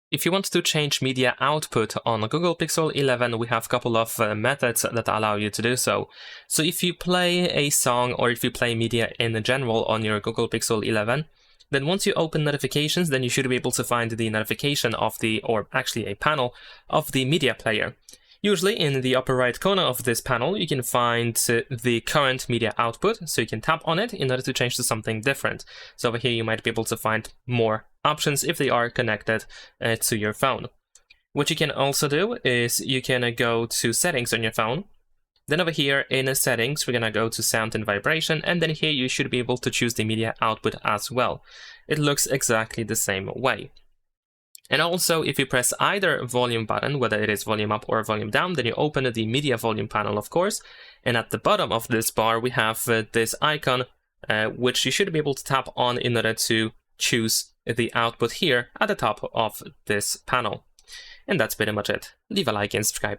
If you want to change media output on Google Pixel 11, we have a couple of methods that allow you to do so. So if you play a song or if you play media in general on your Google Pixel 11, then once you open notifications, then you should be able to find the notification of or actually a panel of the media player. Usually in the upper right corner of this panel, you can find the current media output, so you can tap on it in order to change to something different. So over here, you might be able to find more options if they are connected to your phone. What you can also do is you can go to settings on your phone. Then over here in settings, we're gonna go to sound and vibration, and then here you should be able to choose the media output as well. It looks exactly the same way. And also, if you press either volume button, whether it is volume up or volume down, then you open the media volume panel, of course. And at the bottom of this bar, we have this icon, which you should be able to tap on in order to choose the output here at the top of this panel. And that's pretty much it. Leave a like and subscribe.